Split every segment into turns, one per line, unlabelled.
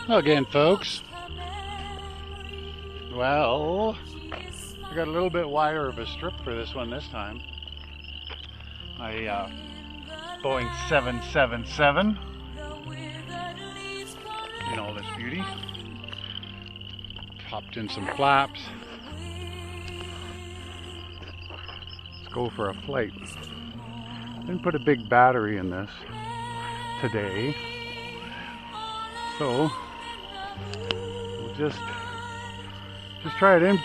Again, folks. Well, I got a little bit wider of a strip for this one this time. Boeing 777 in all this beauty. Popped in some flaps. Let's go for a flight. Didn't put a big battery in this today, so we'll just try it in.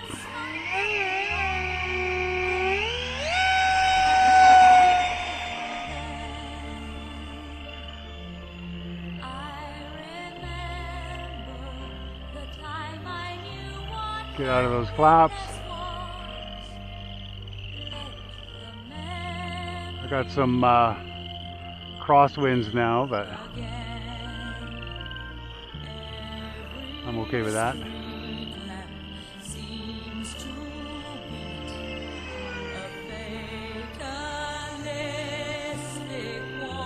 Get out of those flaps. I got some crosswinds now, but I'm okay with that.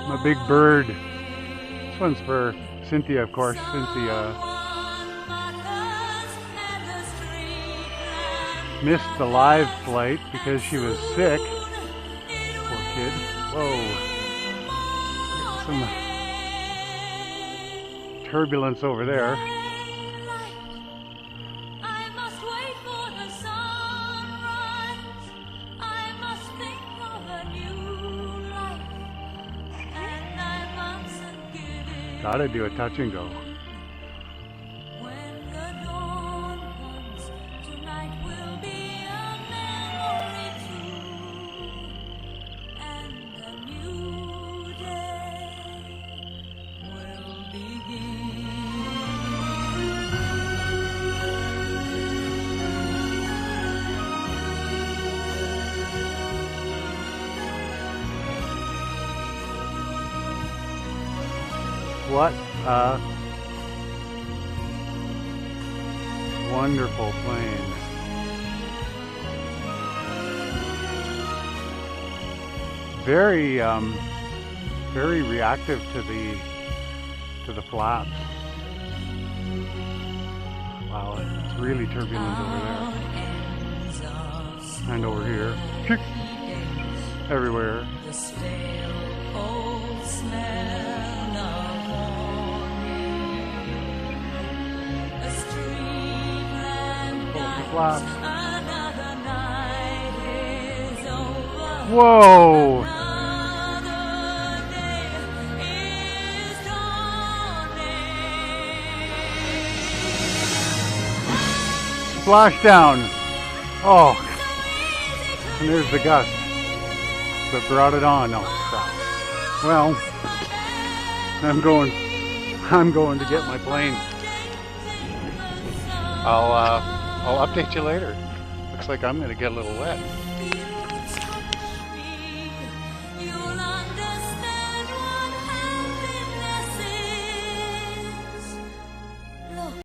I'm a big bird. This one's for Cynthia, of course. Cynthia missed the live flight because she was sick. Poor kid. Whoa. Some turbulence over there. Gotta do a touch and go. What a wonderful plane. Very very reactive to the flaps. Wow, it's really turbulent over there. And over here. Everywhere. Flaps. Whoa! Splashdown. Oh, and there's the gust that brought it on. Oh crap! Well, I'm going to get my plane. I'll update you later. Looks like I'm going to get a little wet.